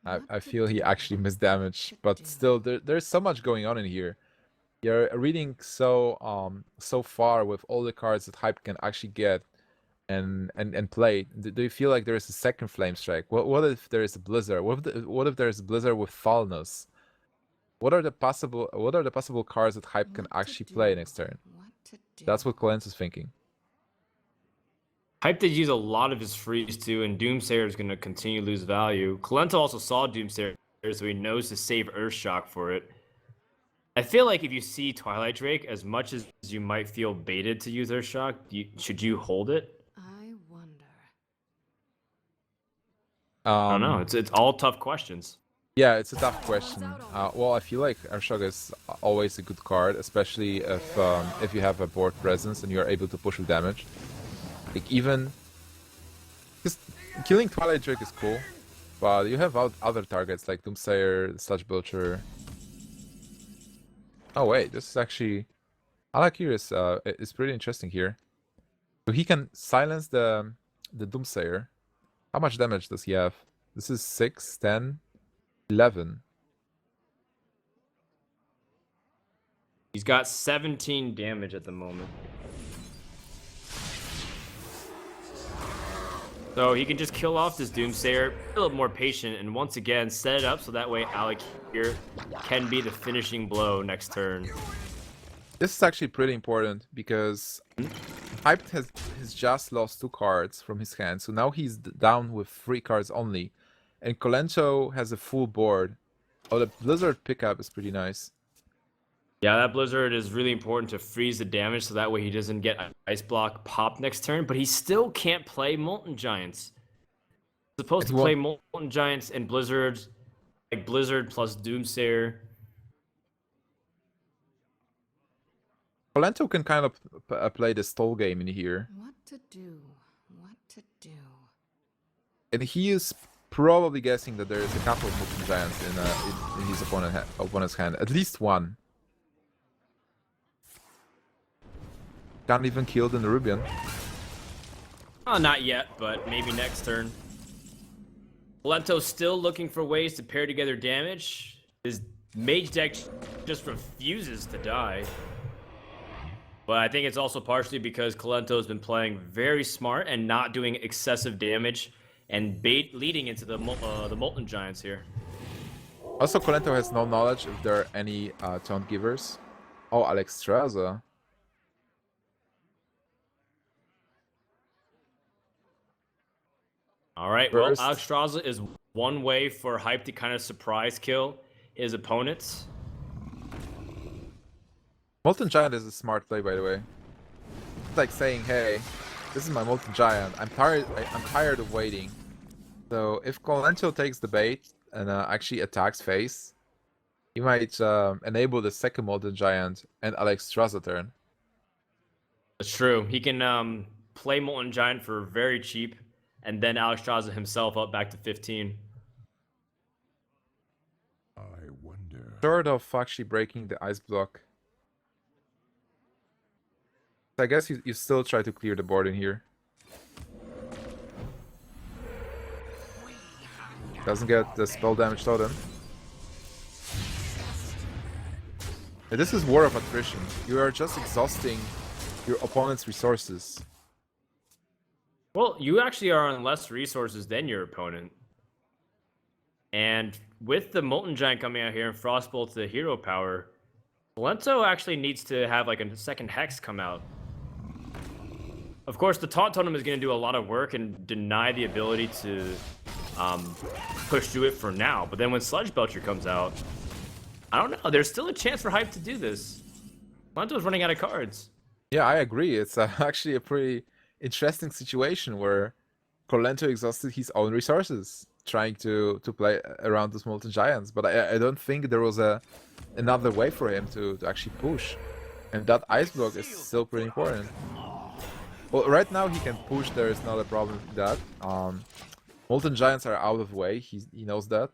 I feel he actually missed damage, but still there's so much going on in here. You're reading so far with all the cards that Hype can actually get and play. Do you feel like there is a second Flame Strike? What if there is a Blizzard? What if there is a Blizzard with Foulness? What are the possible cards that Hype can actually play next turn? That's what Kolento's thinking. Hype did use a lot of his freeze too, and Doomsayer is going to continue to lose value. Kolento also saw Doomsayer, so he knows to save Earthshock for it. I feel like if you see Twilight Drake, as much as you might feel baited to use Earthshock, should you hold it? I wonder. I don't know. It's all tough questions. Yeah, it's a tough question. Well, I feel like Earthshock is always a good card, especially if you have a board presence and you are able to push with damage. Like even, because killing Twilight Drake is cool, but you have other targets like Doomsayer, Sludge Belcher. Oh wait, this is actually, Alakir's is pretty interesting here. So he can silence the Doomsayer. How much damage does he have? This is 6, 10, 11. He's got 17 damage at the moment. So he can just kill off this Doomsayer, be a little more patient, and once again set it up so that way Alec here can be the finishing blow next turn. This is actually pretty important because Hyped has just lost 2 cards from his hand, so now he's down with 3 cards only. And Kolento has a full board. Oh, the Blizzard pickup is pretty nice. Yeah, that Blizzard is really important to freeze the damage so that way he doesn't get Ice Block pop next turn, but he still can't play Molten Giants. He's supposed to play Molten Giants and Blizzards, like Blizzard plus Doomsayer. Kolento can kind of play the stall game in here. What to do? What to do? And he is probably guessing that there is a couple of Molten Giants in his opponent's hand. At least one. Can't even kill the Nerubian. Oh, not yet, but maybe next turn. Kolento's still looking for ways to pair together damage. His mage deck just refuses to die. But I think it's also partially because Kolento's been playing very smart and not doing excessive damage and leading into the Molten Giants here. Also, Kolento has no knowledge if there are any taunt givers. Oh, Naxxramas. All right, well, Naxxramas is one way for Hype to kind of surprise kill his opponents. Molten Giant is a smart play, by the way. It's like saying, "Hey, this is my Molten Giant. I'm tired of waiting." So if Kolento takes the bait and actually attacks face, he might enable the second Molten Giant and Naxxramas turn. That's true. He can play Molten Giant for very cheap, and then Naxxramas himself up back to 15. I wonder. Short of actually breaking the ice block. I guess you still try to clear the board in here. Doesn't get the spell damage totem. And this is war of attrition. You are just exhausting your opponent's resources. Well, you actually are on less resources than your opponent. And with the Molten Giant coming out here and Frostbolt the hero power, Kolento actually needs to have like a second Hex come out. Of course, the Taunt Totem is going to do a lot of work and deny the ability to push through it for now. But then when Sludge Belcher comes out, I don't know. There's still a chance for Hype to do this. Kolento's running out of cards. Yeah, I agree. It's actually a pretty interesting situation where Kolento exhausted his own resources trying to play around those Molten Giants. But I don't think there was another way for him to actually push. And that ice block is still pretty important. Well, right now he can push, there is not a problem with that. Molten Giants are out of the way, he knows that.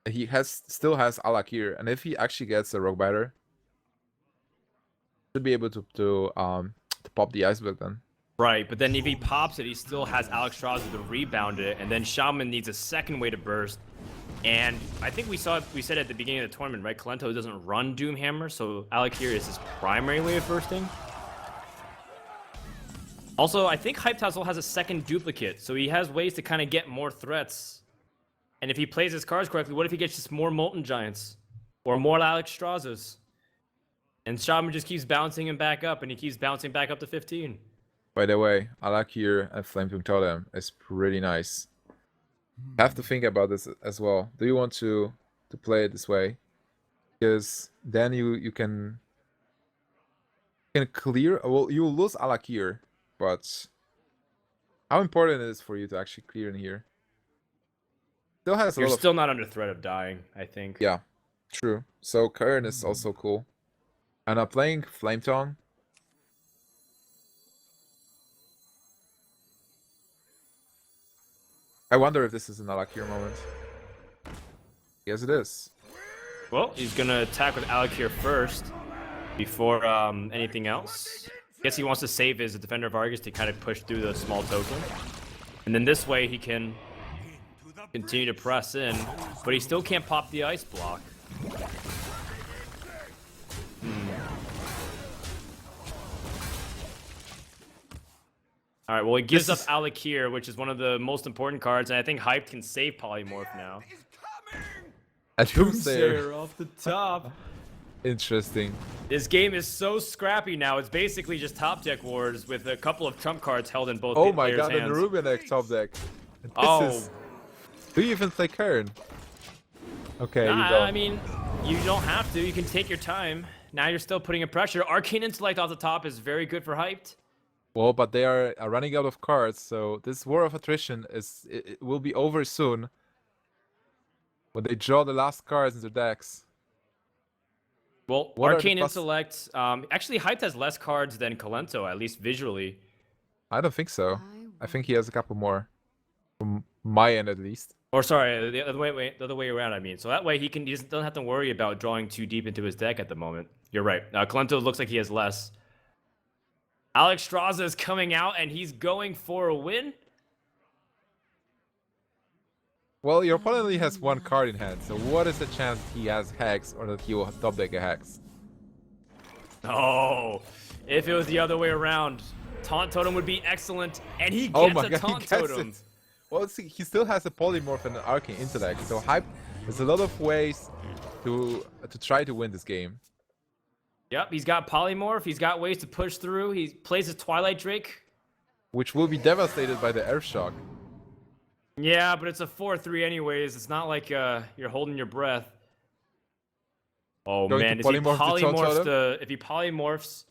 He still has Alakir, and if he actually gets a Rogue Biter, should be able to pop the ice block then. Right, but then if he pops it, he still has Naxxramas to rebound it, and then Shaman needs a second way to burst. And I think we said at the beginning of the tournament, right? Kolento doesn't run Doomhammer, so Alakir is his primary way of bursting. Also, I think Hype Tassel has a second duplicate, so he has ways to kind of get more threats. And if he plays his cards correctly, what if he gets just more Molten Giants? Or more Naxxramas? And Shaman just keeps bouncing him back up, and he keeps bouncing back up to 15. By the way, Alakir and Flametongue Totem is pretty nice. Have to think about this as well. Do you want to play it this way? Because then you can clear. Well, you will lose Alakir, but how important it is for you to actually clear in here? Still has a You're lot still not under threat of dying, I think. Yeah, true. So Karen is also cool. And playing Flametongue. I wonder if this is an Alakir moment. Yes, it is. Well, he's gonna attack with Alakir first before anything else. Guess he wants to save his Defender of Argus to kind of push through the small token. And then this way he can continue to press in, but he still can't pop the ice block. All right, well, he gives up Alakir, which is one of the most important cards, and I think Hype can save Polymorph now. A Doomsayer off the top. Interesting. This game is so scrappy now. It's basically just top deck wars with a couple of trump cards held in both Oh my players' god, hands. and the Rubinek top deck. This is... Do you even play Kern? Okay, you Nah, don't. I mean, you don't have to. You can take your time. Now you're still putting in pressure. Arcane Intellect off the top is very good for hyped. Well, but they are running out of cards, so this war of attrition it will be over soon. When they draw the last cards in their decks. Well, What are the Arcane Intellect, actually hyped has less cards than Kolento, at least visually. I don't think so. I think he has a couple more. From my end, at least. Or sorry, the other way around, I mean. So that way he doesn't have to worry about drawing too deep into his deck at the moment. You're right. Kolento looks like he has less. Alexstrasza is coming out and he's going for a win. Well, your opponent only has one card in hand, so what is the chance he has Hex or that he will top deck a Hex? Oh, if it was the other way around, Taunt Totem would be excellent, and he Oh gets my a god, Taunt he gets Totem. it! Well, see, he still has a Polymorph and an Arcane Intellect, so Hype, there's a lot of ways to try to win this game. Yep, he's got Polymorph, he's got ways to push through, he plays his Twilight Drake. Which will be devastated by the Earth Shock. Yeah, but it's a 4-3 anyways, it's not like you're holding your breath. Oh Going man, to if he polymorphs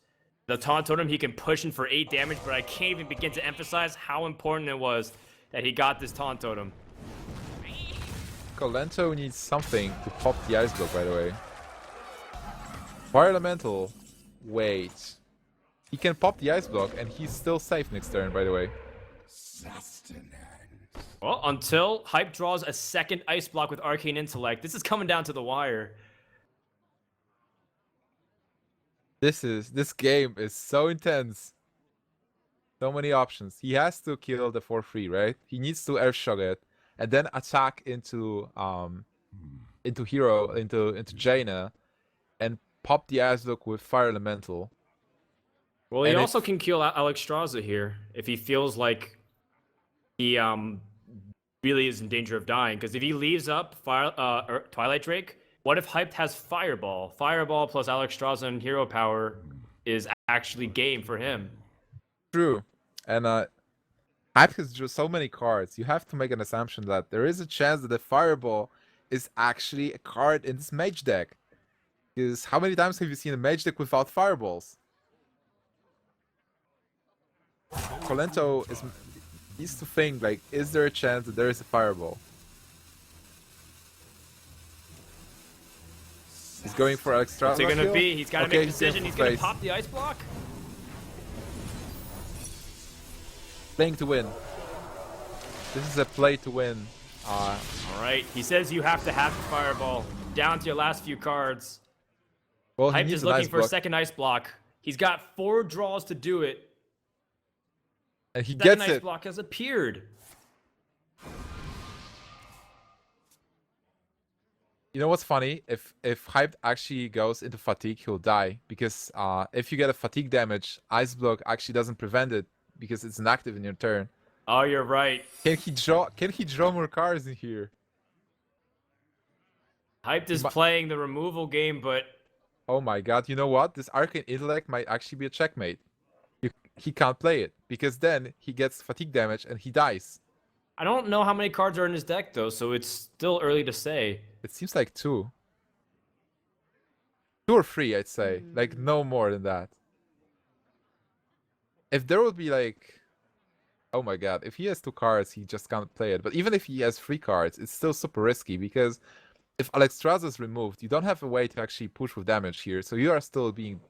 the Taunt Totem, he can push in for 8 damage, but I can't even begin to emphasize how important it was that he got this Taunt Totem. Kolento needs something to pop the Ice Block, by the way. Fire Elemental. Wait. He can pop the Ice Block, and he's still safe next turn, by the way. Well, until Hype draws a second Ice Block with Arcane Intellect, this is coming down to the wire. This game is so intense. So many options. He has to kill the 4-3, right? He needs to Earth Shock it, and then attack into Jaina, and pop the Ice Block with Fire Elemental. Well, he also can kill Alexstrasza here if he feels like he really is in danger of dying. Because if he leaves up Twilight Drake, what if Hyped has Fireball? Fireball plus Alexstrasza and Hero Power is actually game for him. True. And Hype has just so many cards. You have to make an assumption that there is a chance that the Fireball is actually a card in this Mage deck. Because how many times have you seen a Mage deck without Fireballs? Kolento needs to think, like, is there a chance that there is a Fireball? He's going for Alexstrasza. What's it gonna be? He's gotta make a decision. He's gonna face. pop the Ice Block. Playing to win. This is a play to win. All right. He says you have to have the Fireball. Down to your last few cards. Well, he Hyped needs is an looking Ice for a Block, second Ice Block. He's got 4 draws to do it. and he Second gets Ice it. Block has appeared. You know what's funny? If Hyped actually goes into fatigue, he'll die. Because if you get a fatigue damage, Ice Block actually doesn't prevent it because it's inactive in your turn. Oh, you're right. Can he draw more cards in here? Hyped is playing the removal game, but Oh my god, you know what? This Arcane Intellect might actually be a checkmate. He can't play it, because then he gets fatigue damage and he dies. I don't know how many cards are in his deck, though, so it's still early to say. It seems like 2. 2 or 3, I'd say. Like, no more than that. If there would be like... Oh my god, if he has 2 cards, he just can't play it. But even if he has 3 cards, it's still super risky, because if Alexstrasza is removed, you don't have a way to actually push with damage here, so you are still being...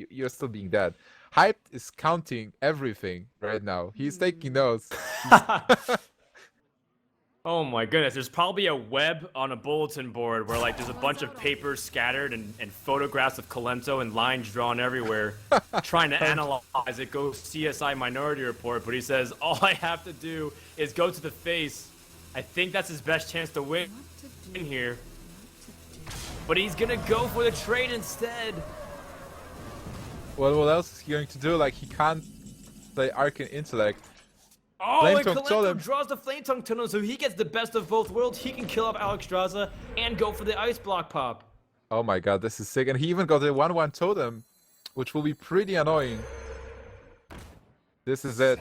You're still being dead. Hyped is counting everything right now. He's taking notes. Oh my goodness, there's probably a web on a bulletin board where like there's a bunch of papers scattered and photographs of Kolento and lines drawn everywhere, trying to analyze it, go CSI Minority Report, but he says, all I have to do is go to the face. I think that's his best chance to win in here. But he's gonna go for the trade instead. Well, what else is he going to do? Like, he can't play Arcane Intellect. Oh, Flame and Tongue Kolento Totem. draws the Flame Tongue Totem, so he gets the best of both worlds. He can kill off Alexstrasza and go for the Ice Block pop. Oh my god, this is sick. And he even got a 1/1 totem, which will be pretty annoying. This is it.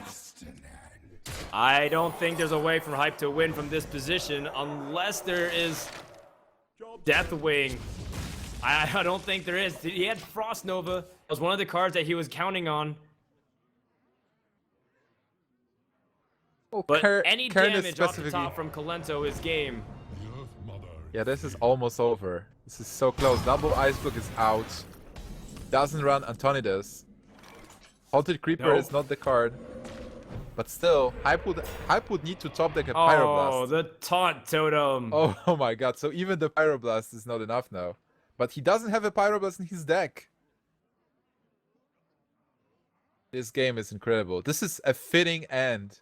I don't think there's a way for Hype to win from this position unless there is Deathwing. I don't think there is. He had Frost Nova. That was one of the cards that he was counting on. Oh, But any Kern is damage off the specifically- top from Kolento is game. Yeah, this is almost over. This is so close. Double Icebook is out. Doesn't run Antonidas. Haunted Creeper Nope. is not the card. But still, Hype would need to top deck a Oh, Pyroblast. the taunt totem. Oh my god, so even the Pyroblast is not enough now. But he doesn't have a Pyroblast in his deck. This game is incredible. This is a fitting end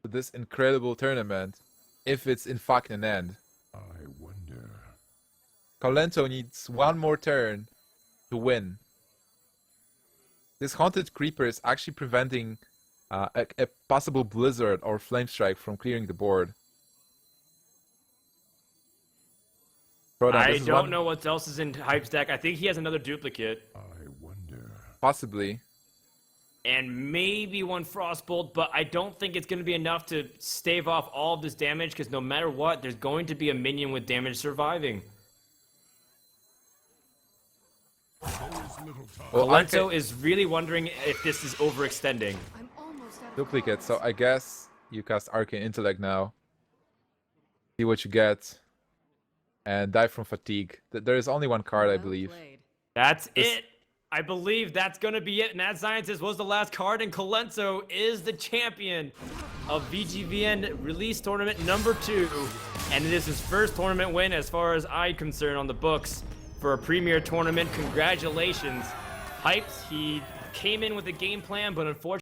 to this incredible tournament. If it's in fact an end. I wonder. Kolento needs one more turn to win. This Haunted Creeper is actually preventing a possible Blizzard or Flame Strike from clearing the board. Proton, I this is don't one- know what else is in Hype's deck. I think he has another duplicate. I wonder. Possibly. And maybe one Frostbolt, but I don't think it's going to be enough to stave off all of this damage, because no matter what, there's going to be a minion with damage surviving. Well, Kolento is really wondering if this is overextending. I'm almost out of duplicate, so cards. I guess you cast Arcane Intellect now. See what you get. And die from fatigue. There is only one card, I Well believe. played. That's This- it. I believe that's going to be it. Mad Scientist was the last card, and Kolento is the champion of VGVN Release Tournament number 2. And it is his first tournament win, as far as I'm concerned, on the books for a premier tournament. Congratulations. Hyped, he came in with a game plan, but unfortunately,